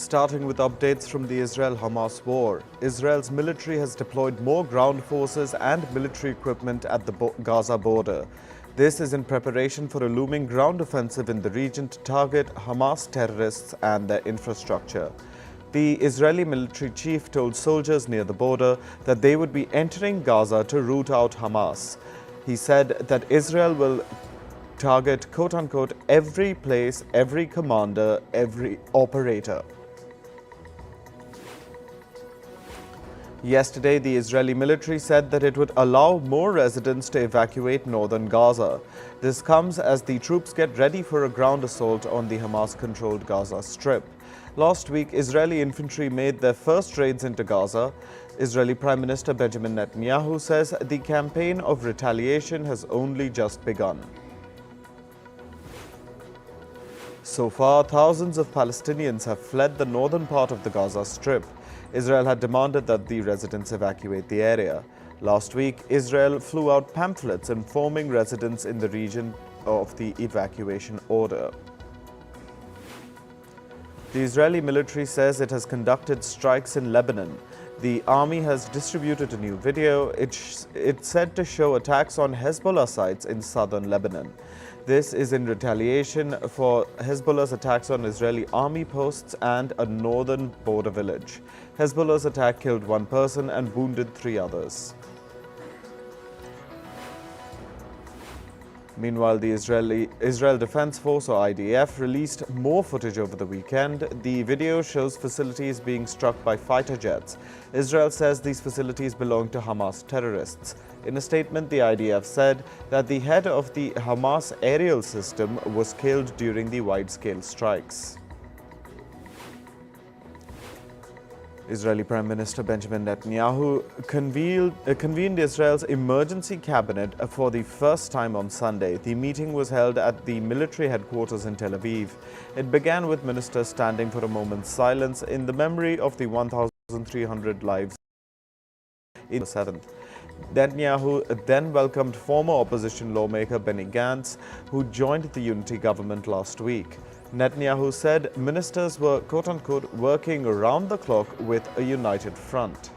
Starting with updates from the Israel-Hamas war, Israel's military has deployed more ground forces and military equipment at the Gaza border. This is in preparation for a looming ground offensive in the region to target Hamas terrorists and their infrastructure. The Israeli military chief told soldiers near the border that they would be entering Gaza to root out Hamas. He said that Israel will target, quote-unquote, every place, every commander, every operator. Yesterday, the Israeli military said that it would allow more residents to evacuate northern Gaza. This comes as the troops get ready for a ground assault on the Hamas-controlled Gaza Strip. Last week, Israeli infantry made their first raids into Gaza. Israeli Prime Minister Benjamin Netanyahu says the campaign of retaliation has only just begun. So far, thousands of Palestinians have fled the northern part of the Gaza Strip. Israel had demanded that the residents evacuate the area. Last week, Israel flew out pamphlets informing residents in the region of the evacuation order. The Israeli military says it has conducted strikes in Lebanon. The army has distributed a new video. It's said to show attacks on Hezbollah sites in southern Lebanon. This is in retaliation for Hezbollah's attacks on Israeli army posts and a northern border village. Hezbollah's attack killed one person and wounded 3 others. Meanwhile, the Israel Defense Force, or IDF, released more footage over the weekend. The video shows facilities being struck by fighter jets. Israel says these facilities belong to Hamas terrorists. In a statement, the IDF said that the head of the Hamas aerial system was killed during the wide-scale strikes. Israeli Prime Minister Benjamin Netanyahu convened Israel's emergency cabinet for the first time on Sunday. The meeting was held at the military headquarters in Tel Aviv. It began with ministers standing for a moment's silence in the memory of the 1,300 lives in the 7th. Netanyahu then welcomed former opposition lawmaker Benny Gantz, who joined the unity government last week. Netanyahu said ministers were, quote-unquote, working around the clock with a united front.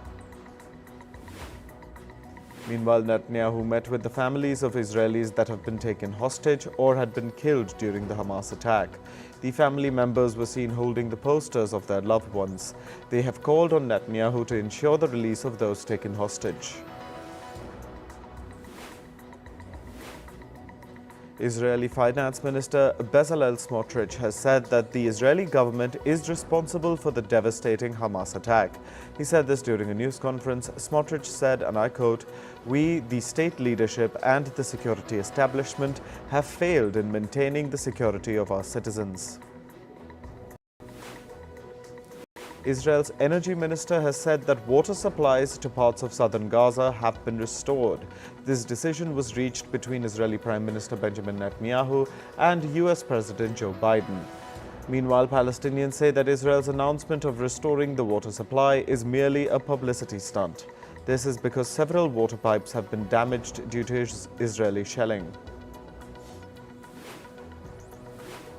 Meanwhile, Netanyahu met with the families of Israelis that have been taken hostage or had been killed during the Hamas attack. The family members were seen holding the posters of their loved ones. They have called on Netanyahu to ensure the release of those taken hostage. Israeli Finance Minister Bezalel Smotrich has said that the Israeli government is responsible for the devastating Hamas attack. He said this during a news conference. Smotrich said, and I quote, "We, the state leadership and the security establishment, have failed in maintaining the security of our citizens." Israel's energy minister has said that water supplies to parts of southern Gaza have been restored. This decision was reached between Israeli Prime Minister Benjamin Netanyahu and US President Joe Biden. Meanwhile, Palestinians say that Israel's announcement of restoring the water supply is merely a publicity stunt. This is because several water pipes have been damaged due to Israeli shelling.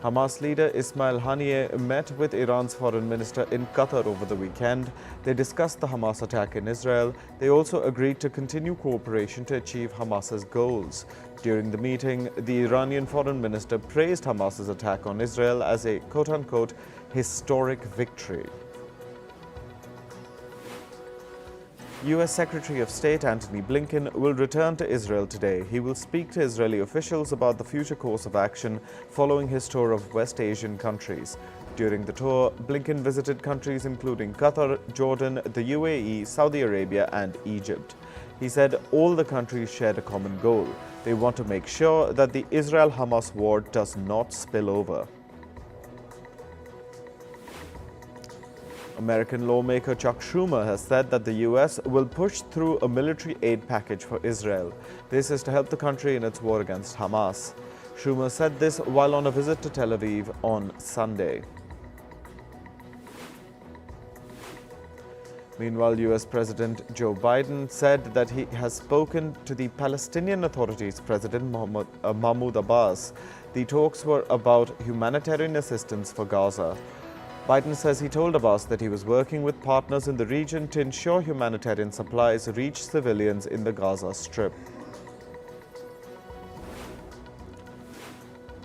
Hamas leader Ismail Haniyeh met with Iran's foreign minister in Qatar over the weekend. They discussed the Hamas attack in Israel. They also agreed to continue cooperation to achieve Hamas's goals. During the meeting, the Iranian foreign minister praised Hamas's attack on Israel as a, quote-unquote, historic victory. US Secretary of State Antony Blinken will return to Israel today. He will speak to Israeli officials about the future course of action following his tour of West Asian countries. During the tour, Blinken visited countries including Qatar, Jordan, the UAE, Saudi Arabia, and Egypt. He said all the countries shared a common goal. They want to make sure that the Israel-Hamas war does not spill over. American lawmaker Chuck Schumer has said that the U.S. will push through a military aid package for Israel. This is to help the country in its war against Hamas. Schumer said this while on a visit to Tel Aviv on Sunday. Meanwhile, U.S. President Joe Biden said that he has spoken to the Palestinian Authority's President Mahmoud Abbas. The talks were about humanitarian assistance for Gaza. Biden says he told Abbas that he was working with partners in the region to ensure humanitarian supplies reach civilians in the Gaza Strip.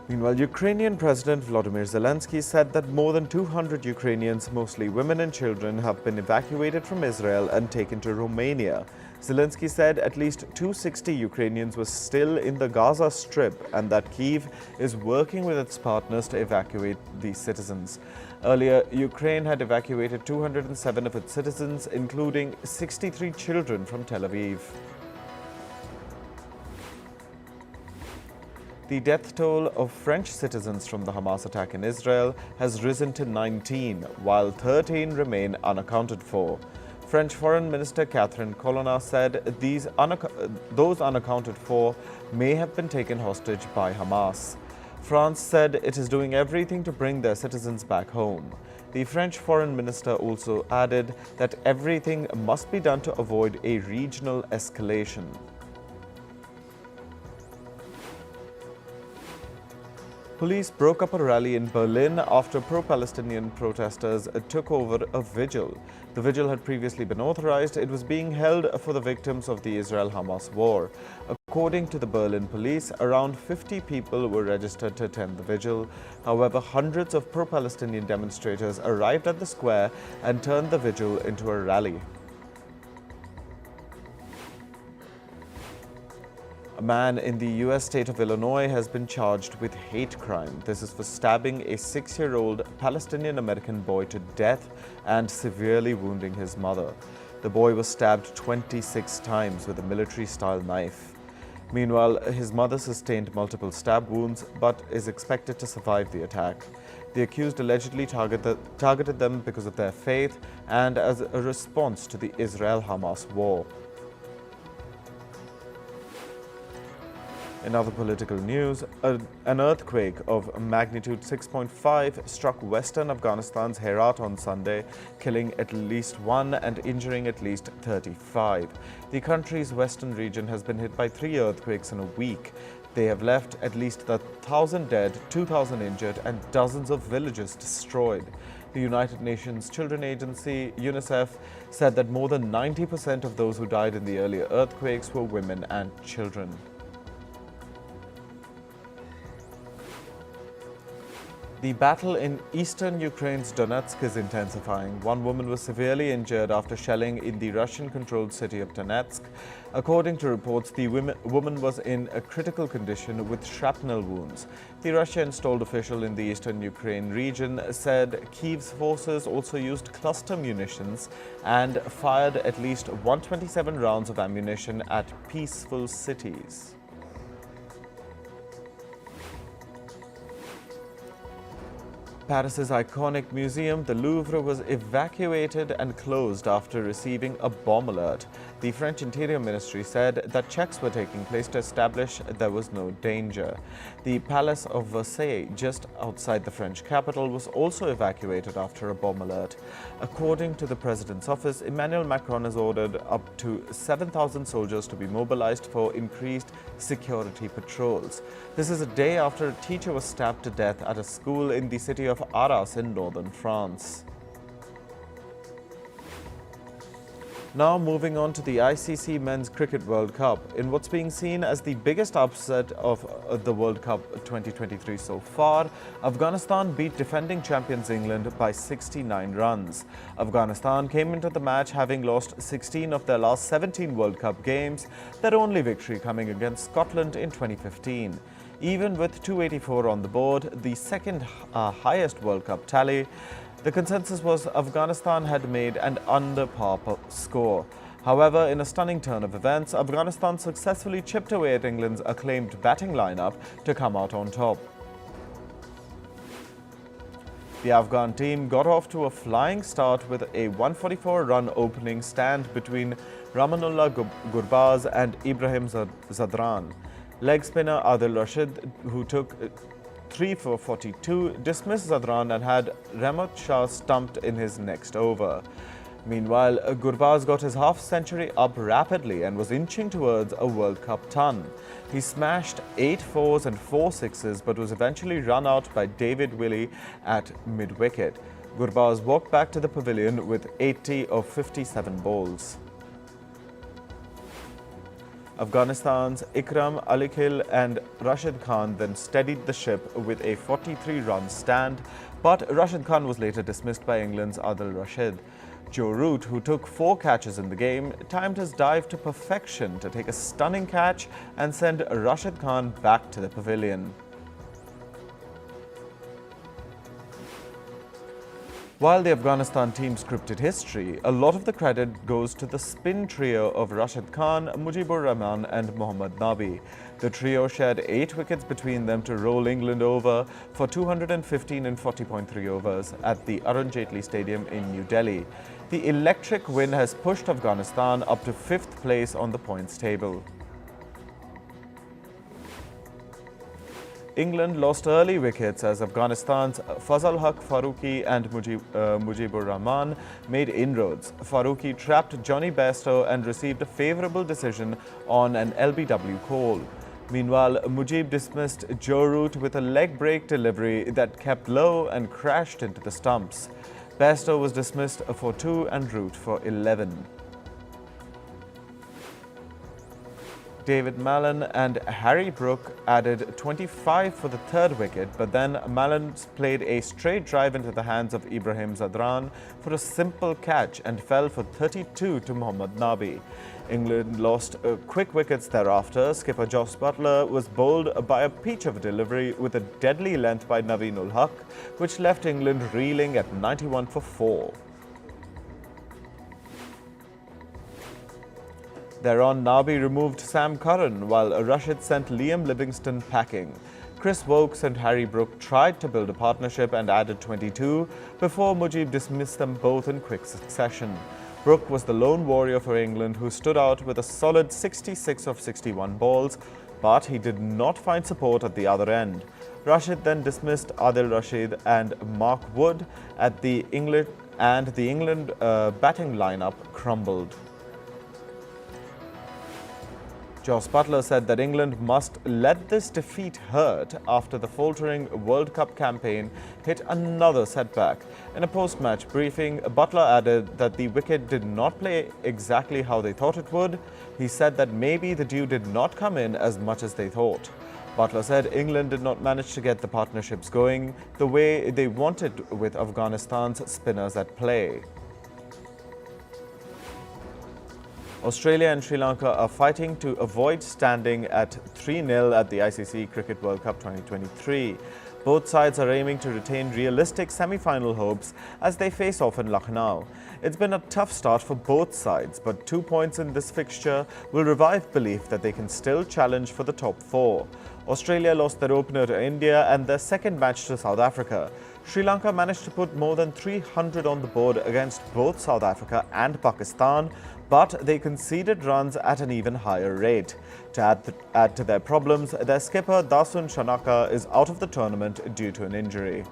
Meanwhile, Ukrainian President Volodymyr Zelensky said that more than 200 Ukrainians, mostly women and children, have been evacuated from Israel and taken to Romania. Zelensky said at least 260 Ukrainians were still in the Gaza Strip and that Kyiv is working with its partners to evacuate these citizens. Earlier, Ukraine had evacuated 207 of its citizens, including 63 children from Tel Aviv. The death toll of French citizens from the Hamas attack in Israel has risen to 19, while 13 remain unaccounted for. French Foreign Minister Catherine Colonna said those unaccounted for may have been taken hostage by Hamas. France said it is doing everything to bring their citizens back home. The French Foreign Minister also added that everything must be done to avoid a regional escalation. Police broke up a rally in Berlin after pro-Palestinian protesters took over a vigil. The vigil had previously been authorized. It was being held for the victims of the Israel-Hamas war. According to the Berlin police, around 50 people were registered to attend the vigil. However, hundreds of pro-Palestinian demonstrators arrived at the square and turned the vigil into a rally. A man in the U.S. state of Illinois has been charged with hate crime. This is for stabbing a 6-year-old Palestinian-American boy to death and severely wounding his mother. The boy was stabbed 26 times with a military-style knife. Meanwhile, his mother sustained multiple stab wounds but is expected to survive the attack. The accused allegedly targeted them because of their faith and as a response to the Israel-Hamas war. In other political news, an earthquake of magnitude 6.5 struck western Afghanistan's Herat on Sunday, killing at least 1 and injuring at least 35. The country's western region has been hit by 3 earthquakes in a week. They have left at least 1,000 dead, 2,000 injured, and dozens of villages destroyed. The United Nations Children Agency, UNICEF, said that more than 90% of those who died in the earlier earthquakes were women and children. The battle in eastern Ukraine's Donetsk is intensifying. One woman was severely injured after shelling in the Russian-controlled city of Donetsk. According to reports, the woman was in a critical condition with shrapnel wounds. The Russia-installed official in the eastern Ukraine region said Kyiv's forces also used cluster munitions and fired at least 127 rounds of ammunition at peaceful cities. Paris's iconic museum, the Louvre, was evacuated and closed after receiving a bomb alert. The French Interior Ministry said that checks were taking place to establish there was no danger. The Palace of Versailles, just outside the French capital, was also evacuated after a bomb alert. According to the President's office, Emmanuel Macron has ordered up to 7,000 soldiers to be mobilized for increased security patrols. This is a day after a teacher was stabbed to death at a school in the city of Arras in northern France. Now moving on to the ICC Men's Cricket World Cup. In what's being seen as the biggest upset of the World Cup 2023 so far, Afghanistan beat defending champions England by 69 runs. Afghanistan came into the match having lost 16 of their last 17 World Cup games, their only victory coming against Scotland in 2015. Even with 284 on the board, the second highest World Cup tally, the consensus was Afghanistan had made an under-par score. However, in a stunning turn of events, Afghanistan successfully chipped away at England's acclaimed batting lineup to come out on top. The Afghan team got off to a flying start with a 144-run opening stand between Ramanullah Gurbaz and Ibrahim Zadran. Leg spinner Adil Rashid, who took 3 for 42, dismissed Zadran and had Rahmat Shah stumped in his next over. Meanwhile, Gurbaz got his half-century up rapidly and was inching towards a World Cup ton. He smashed 8 fours and 4 sixes but was eventually run out by David Willey at mid-wicket. Gurbaz walked back to the pavilion with 80 of 57 balls. Afghanistan's Ikram Alikhil and Rashid Khan then steadied the ship with a 43-run stand, but Rashid Khan was later dismissed by England's Adil Rashid. Joe Root, who took 4 catches in the game, timed his dive to perfection to take a stunning catch and send Rashid Khan back to the pavilion. While the Afghanistan team scripted history, a lot of the credit goes to the spin trio of Rashid Khan, Mujibur Rahman and Mohammad Nabi. The trio shared 8 wickets between them to roll England over for 215 in 40.3 overs at the Arun Jaitley Stadium in New Delhi. The electric win has pushed Afghanistan up to 5th place on the points table. England lost early wickets as Afghanistan's Fazal Haq Farooqi and Mujibur Rahman made inroads. Farooqi trapped Johnny Bairstow and received a favourable decision on an LBW call. Meanwhile, Mujib dismissed Joe Root with a leg break delivery that kept low and crashed into the stumps. Bairstow was dismissed for 2 and Root for 11. David Mallon and Harry Brook added 25 for the 3rd wicket, but then Mallon played a straight drive into the hands of Ibrahim Zadran for a simple catch and fell for 32 to Mohammad Nabi. England lost quick wickets thereafter. Skipper Jos Buttler was bowled by a peach of a delivery with a deadly length by Naveen ul Haq, which left England reeling at 91 for 4. Thereon, Nabi removed Sam Curran, while Rashid sent Liam Livingstone packing. Chris Wokes and Harry Brook tried to build a partnership and added 22 before Mujib dismissed them both in quick succession. Brook was the lone warrior for England who stood out with a solid 66 of 61 balls, but he did not find support at the other end. Rashid then dismissed Adil Rashid and Mark Wood at the England batting lineup crumbled. Jos Buttler said that England must let this defeat hurt after the faltering World Cup campaign hit another setback. In a post-match briefing, Buttler added that the wicket did not play exactly how they thought it would. He said that maybe the dew did not come in as much as they thought. Buttler said England did not manage to get the partnerships going the way they wanted with Afghanistan's spinners at play. Australia and Sri Lanka are fighting to avoid standing at 3-0 at the ICC Cricket World Cup 2023. Both sides are aiming to retain realistic semi-final hopes as they face off in Lucknow. It's been a tough start for both sides, but 2 points in this fixture will revive belief that they can still challenge for the top 4. Australia lost their opener to India and their second match to South Africa. Sri Lanka managed to put more than 300 on the board against both South Africa and Pakistan, but they conceded runs at an even higher rate. To add to their problems, their skipper Dasun Shanaka is out of the tournament due to an injury.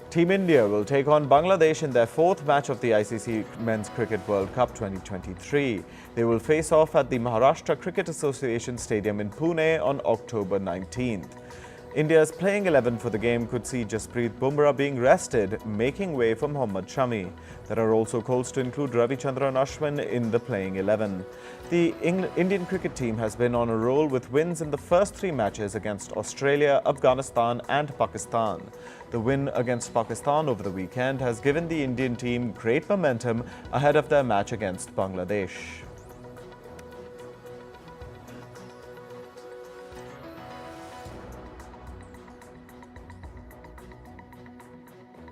Team India will take on Bangladesh in their 4th match of the ICC Men's Cricket World Cup 2023. They will face off at the Maharashtra Cricket Association Stadium in Pune on October 19th. India's playing 11 for the game could see Jasprit Bumrah being rested, making way for Mohammad Shami. There are also calls to include Ravichandran Ashwin in the playing 11. The Indian cricket team has been on a roll with wins in the first 3 matches against Australia, Afghanistan and Pakistan. The win against Pakistan over the weekend has given the Indian team great momentum ahead of their match against Bangladesh.